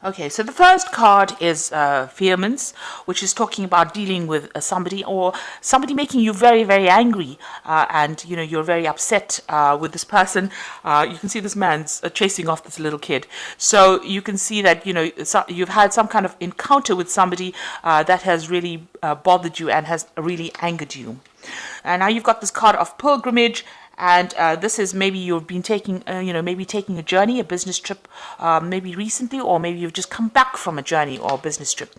Okay, so the first card is vehemence, which is talking about dealing with somebody or somebody making you very, very angry, and you're very upset with this person. You can see this man's chasing off this little kid, so you can see that you've had some kind of encounter with somebody that has really bothered you and has really angered you. And now you've got this card of pilgrimage. And this is maybe you've been taking, maybe taking a journey, a business trip, maybe recently, or maybe you've just come back from a journey or a business trip.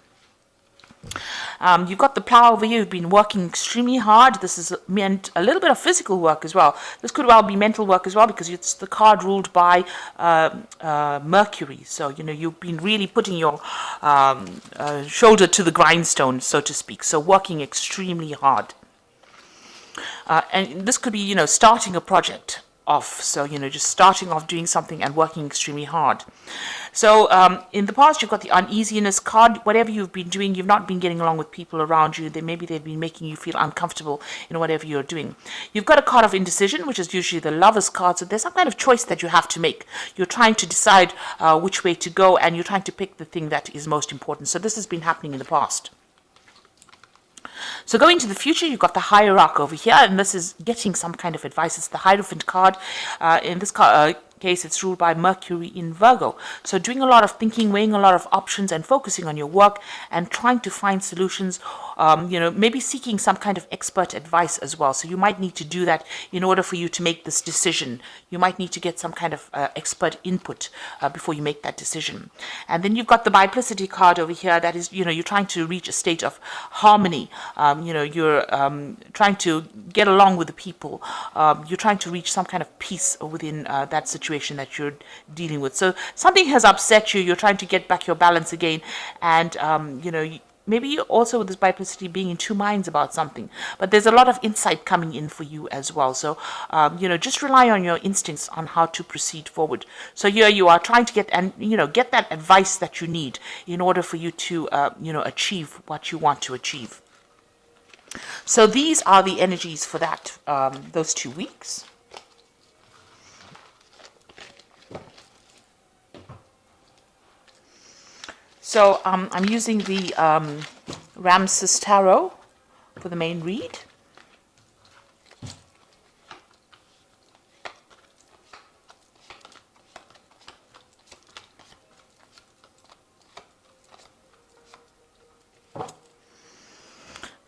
You've got the plow over here. You've been working extremely hard. This is meant a little bit of physical work as well. This could well be mental work as well, because it's the card ruled by Mercury. So, you've been really putting your shoulder to the grindstone, so to speak. So working extremely hard. And this could be, starting a project off. So, just starting off doing something and working extremely hard. So, in the past, you've got the uneasiness card. Whatever you've been doing, you've not been getting along with people around you. Maybe they've been making you feel uncomfortable in whatever you're doing. You've got a card of indecision, which is usually the lover's card. So there's some kind of choice that you have to make. You're trying to decide which way to go, and you're trying to pick the thing that is most important. So this has been happening in the past. So going to the future, you've got the hierarch over here, and this is getting some kind of advice. It's the Hierophant card. In this case, it's ruled by Mercury in Virgo. So doing a lot of thinking, weighing a lot of options, and focusing on your work and trying to find solutions. Maybe seeking some kind of expert advice as well. So you might need to do that in order for you to make this decision. You might need to get some kind of expert input before you make that decision. And then you've got the biplicity card over here. That is, you're trying to reach a state of harmony. You're trying to get along with the people. You're trying to reach some kind of peace within that situation that you're dealing with. So something has upset you. You're trying to get back your balance again. And, maybe also with this biplicity being in two minds about something, but there's a lot of insight coming in for you as well. So, just rely on your instincts on how to proceed forward. So here you are trying to get that advice that you need in order for you to, achieve what you want to achieve. So these are the energies for that, those 2 weeks. So I'm using the Ramses Tarot for the main read.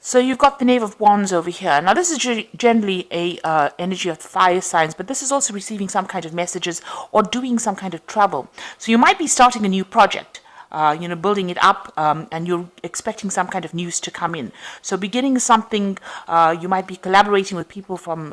So you've got the Knave of Wands over here. Now this is generally a energy of fire signs, but this is also receiving some kind of messages or doing some kind of travel. So you might be starting a new project. Building it up, and you're expecting some kind of news to come in. So beginning something, you might be collaborating with people from,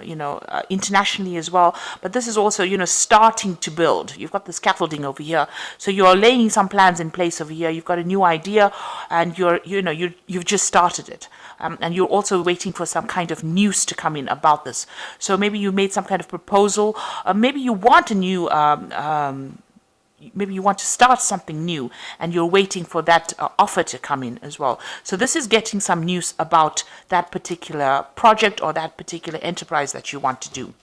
internationally as well. But this is also, starting to build. You've got the scaffolding over here. So you're laying some plans in place over here. You've got a new idea, and you've just started it. And you're also waiting for some kind of news to come in about this. So maybe you made some kind of proposal. Maybe you want a new maybe you want to start something new and you're waiting for that offer to come in as well. So this is getting some news about that particular project or that particular enterprise that you want to do.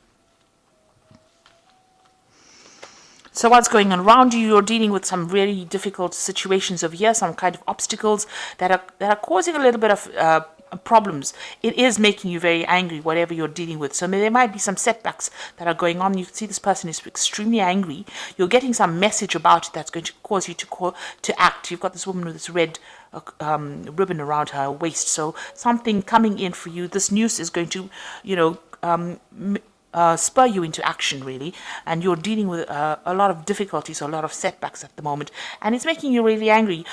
So what's going on around you? You're dealing with some really difficult situations over here, some kind of obstacles that are causing a little bit of problems. It is making you very angry, whatever you're dealing with. So there might be some setbacks that are going on. You can see this person is extremely angry. You're getting some message about it that's going to cause you to act. You've got this woman with this red ribbon around her waist. So something coming in for you. This news is going to, spur you into action, really, and you're dealing with a lot of difficulties, a lot of setbacks at the moment, and it's making you really angry.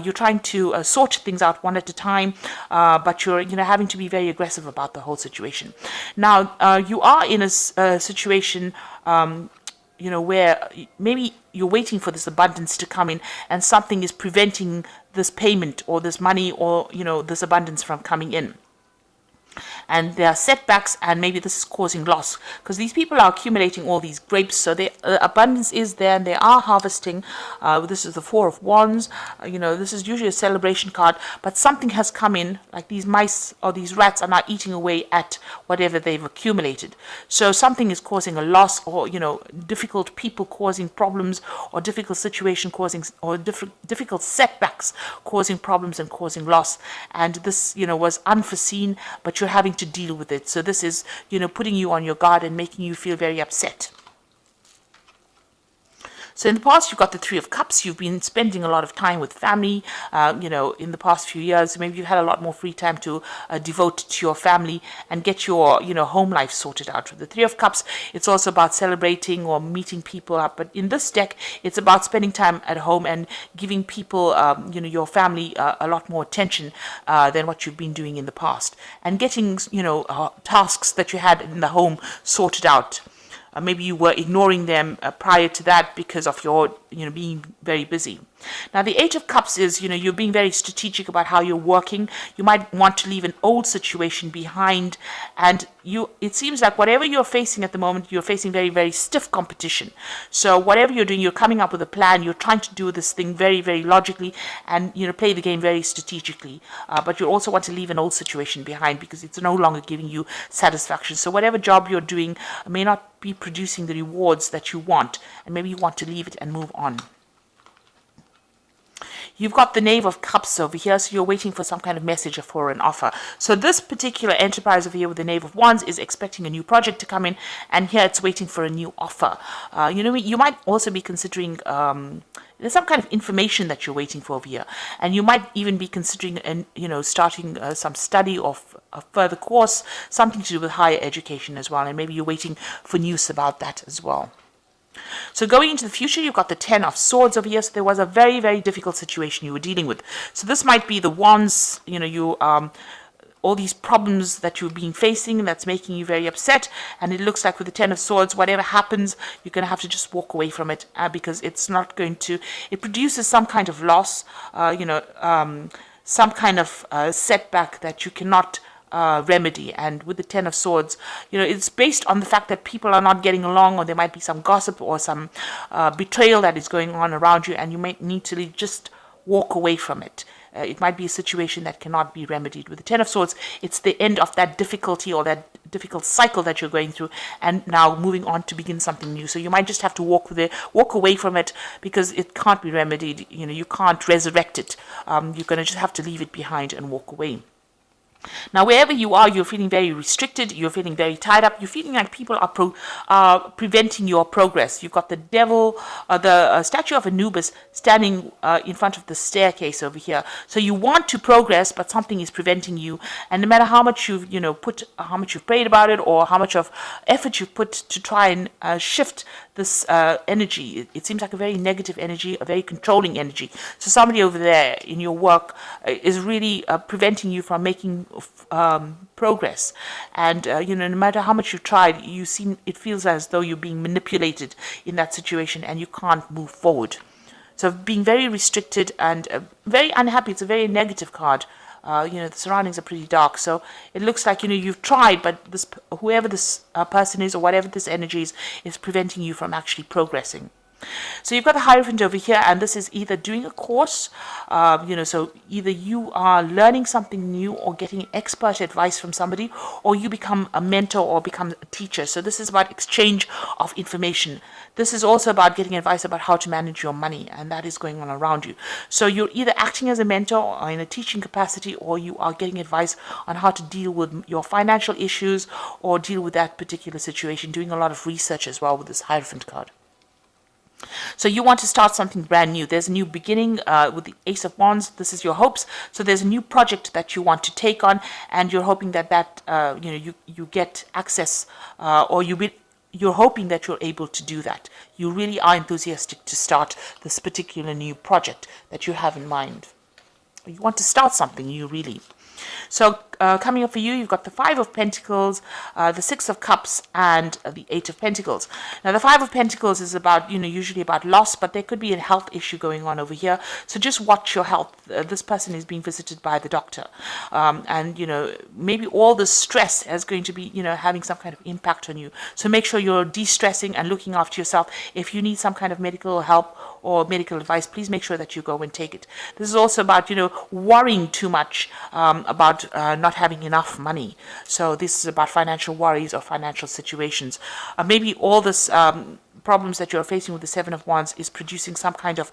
You're trying to sort things out one at a time, but you're having to be very aggressive about the whole situation. Now you are in a situation where maybe you're waiting for this abundance to come in, and something is preventing this payment or this money or this abundance from coming in. and there are setbacks, and maybe this is causing loss because these people are accumulating all these grapes. So the abundance is there, and they are harvesting. This is the Four of Wands. This is usually a celebration card, but something has come in, like these mice or these rats are now eating away at whatever they've accumulated. So something is causing a loss, or difficult people causing problems, or difficult situation causing, or difficult setbacks causing problems and causing loss. And this was unforeseen, but you're having to deal with it. So this is putting you on your guard and making you feel very upset. So in the past, you've got the Three of Cups. You've been spending a lot of time with family, in the past few years. Maybe you've had a lot more free time to devote to your family and get your, home life sorted out. With the Three of Cups, it's also about celebrating or meeting people up. But in this deck, it's about spending time at home and giving people, your family a lot more attention than what you've been doing in the past. And getting, tasks that you had in the home sorted out. Maybe you were ignoring them prior to that because of your, being very busy. Now, the Eight of Cups is, you're being very strategic about how you're working. You might want to leave an old situation behind, and it seems like whatever you're facing at the moment, you're facing very, very stiff competition. So whatever you're doing, you're coming up with a plan. You're trying to do this thing very, very logically and, play the game very strategically. But you also want to leave an old situation behind because it's no longer giving you satisfaction. So whatever job you're doing may not be producing the rewards that you want, and maybe you want to leave it and move on. You've got the Knave of Cups over here, so you're waiting for some kind of message or for an offer. So this particular enterprise over here with the Knave of Wands is expecting a new project to come in, and here it's waiting for a new offer. You might also be considering there's some kind of information that you're waiting for over here, and you might even be considering, starting some study of a further course, something to do with higher education as well, and maybe you're waiting for news about that as well. So going into the future, you've got the Ten of Swords over here. So there was a very, very difficult situation you were dealing with. So this might be the Wands, all these problems that you've been facing that's making you very upset. And it looks like with the Ten of Swords, whatever happens, you're going to have to just walk away from it because it's not going to, it produces some kind of loss, some kind of setback that you cannot remedy. And with the Ten of Swords, it's based on the fact that people are not getting along, or there might be some gossip or some betrayal that is going on around you, and you might need to just walk away from it. It might be a situation that cannot be remedied. With the Ten of Swords, it's the end of that difficulty or that difficult cycle that you're going through, and now moving on to begin something new. So you might just have to walk away from it because it can't be remedied. You can't resurrect it. You're going to just have to leave it behind and walk away. Now, wherever you are, you're feeling very restricted, you're feeling very tied up, you're feeling like people are preventing your progress. You've got the devil, the statue of Anubis standing in front of the staircase over here. So you want to progress, but something is preventing you. And no matter how much you've, how much you've prayed about it, or how much of effort you've put to try and shift this energy, it seems like a very negative energy, a very controlling energy. So somebody over there in your work is really preventing you from making progress. And no matter how much you've tried, it feels as though you're being manipulated in that situation, and you can't move forward. So being very restricted and very unhappy. It's a very negative card. The surroundings are pretty dark, so it looks like you've tried, but whoever this person is, or whatever this energy is preventing you from actually progressing. So you've got the Hierophant over here, and this is either doing a course, so either you are learning something new or getting expert advice from somebody, or you become a mentor or become a teacher. So this is about exchange of information. This is also about getting advice about how to manage your money, and that is going on around you. So you're either acting as a mentor or in a teaching capacity, or you are getting advice on how to deal with your financial issues or deal with that particular situation, doing a lot of research as well with this Hierophant card. So you want to start something brand new. There's a new beginning with the Ace of Wands. This is your hopes. So there's a new project that you want to take on, and you're hoping that you get access, or you're hoping that you're able to do that. You really are enthusiastic to start this particular new project that you have in mind. You want to start something new, really. So coming up for you, you've got the Five of Pentacles, the Six of Cups, and the Eight of Pentacles. Now, the Five of Pentacles is about, usually about loss, but there could be a health issue going on over here. So just watch your health. This person is being visited by the doctor. And, maybe all the stress is going to be, having some kind of impact on you. So make sure you're de-stressing and looking after yourself. If you need some kind of medical help or medical advice, please make sure that you go and take it. This is also about, worrying too much about not having enough money. So this is about financial worries or financial situations. Maybe all this problems that you're facing with the Seven of Wands is producing some kind of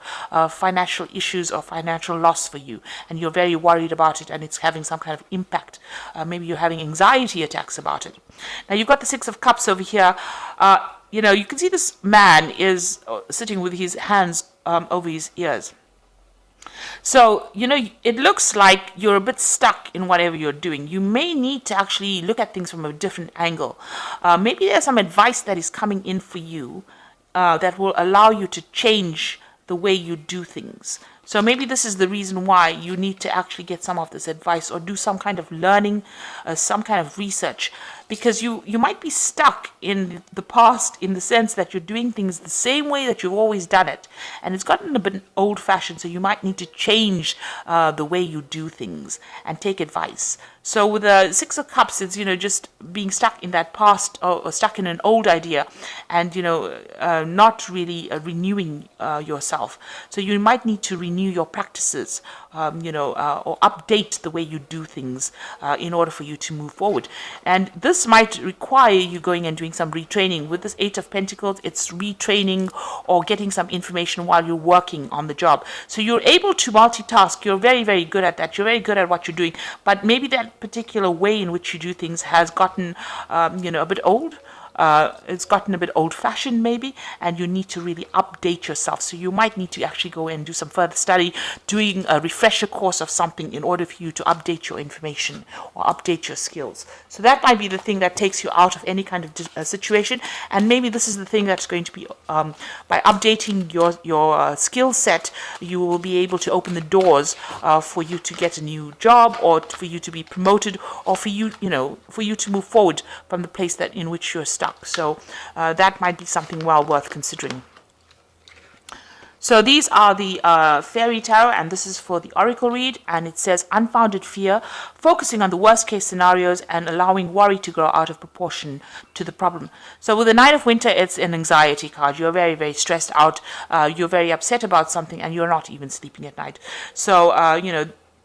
financial issues or financial loss for you, and you're very worried about it, and it's having some kind of impact. Maybe you're having anxiety attacks about it. Now, you've got the Six of Cups over here. You can see this man is sitting with his hands over his ears. So, it looks like you're a bit stuck in whatever you're doing. You may need to actually look at things from a different angle. Maybe there's some advice that is coming in for you that will allow you to change the way you do things. So maybe this is the reason why you need to actually get some of this advice or do some kind of learning, some kind of research, because you might be stuck in the past in the sense that you're doing things the same way that you've always done it, and it's gotten a bit old-fashioned, so you might need to change the way you do things and take advice. So with the Six of Cups, it's, just being stuck in that past or stuck in an old idea and, not really renewing yourself. So you might need to renew your practices, or update the way you do things in order for you to move forward. And this might require you going and doing some retraining. With this Eight of Pentacles, it's retraining or getting some information while you're working on the job. So you're able to multitask. You're very, very good at that. You're very good at what you're doing. But maybe that particular way in which you do things has gotten, a bit old. It's gotten a bit old-fashioned maybe, and you need to really update yourself. So you might need to actually go and do some further study, doing a refresher course of something in order for you to update your information or update your skills. So that might be the thing that takes you out of any kind of situation, and maybe this is the thing that's going to be, by updating your skill set, you will be able to open the doors for you to get a new job, or for you to be promoted, or for you, for you to move forward from the place that in which you're stuck. So that might be something well worth considering. So these are the Fairy Tarot, and this is for the Oracle read, and it says unfounded fear, focusing on the worst case scenarios and allowing worry to grow out of proportion to the problem. So with the Nine of Winter, it's an anxiety card. You're very, very stressed out. You're very upset about something, and you're not even sleeping at night. So,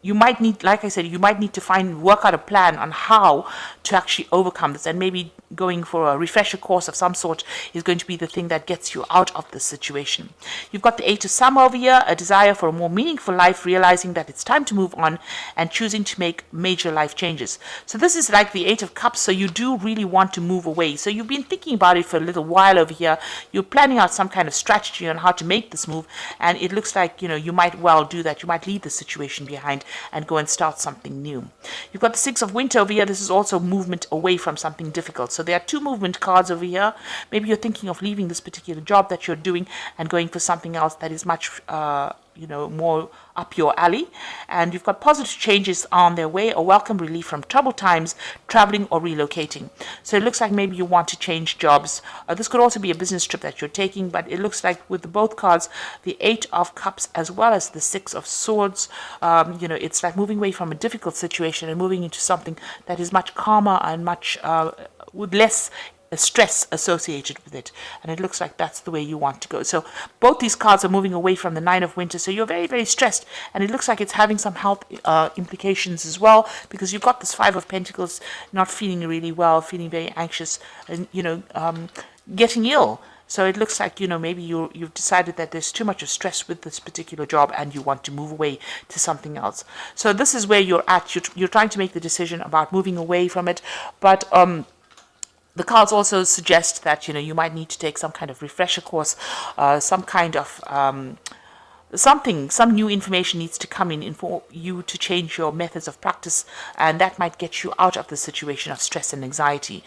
you might need, like I said, you might need to work out a plan on how to actually overcome this, and maybe going for a refresher course of some sort is going to be the thing that gets you out of this situation. You've got the Eight of Summer over here, a desire for a more meaningful life, realizing that it's time to move on and choosing to make major life changes. So this is like the Eight of Cups, so you do really want to move away. So you've been thinking about it for a little while over here. You're planning out some kind of strategy on how to make this move, and it looks like, you might well do that. You might leave the situation behind and go and start something new. You've got the Six of Winter over here. This is also movement away from something difficult. So there are two movement cards over here. Maybe you're thinking of leaving this particular job that you're doing and going for something else that is much more up your alley. And you've got positive changes on their way, a welcome relief from troubled times, traveling or relocating. So it looks like maybe you want to change jobs. This could also be a business trip that you're taking, but it looks like with both cards, the Eight of Cups as well as the Six of Swords, it's like moving away from a difficult situation and moving into something that is much calmer and much with less stress associated with it, and it looks like that's the way you want to go. So both these cards are moving away from the Nine of Winter, so you're very, very stressed, and it looks like it's having some health implications as well, because you've got this Five of Pentacles, not feeling really well, feeling very anxious, and getting ill. So it looks like, maybe you've decided that there's too much of stress with this particular job and you want to move away to something else. So this is where you're at. You're trying to make the decision about moving away from it, but the cards also suggest that, you might need to take some kind of refresher course, some kind of some new information needs to come in for you to change your methods of practice, and that might get you out of the situation of stress and anxiety.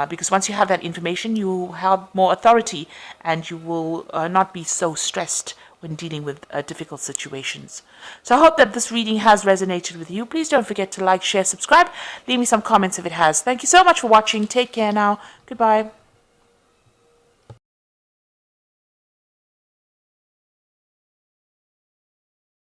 Because once you have that information, you have more authority and you will not be so stressed when dealing with difficult situations. So I hope that this reading has resonated with you. Please don't forget to like, share, subscribe. Leave me some comments if it has. Thank you so much for watching. Take care now. Goodbye.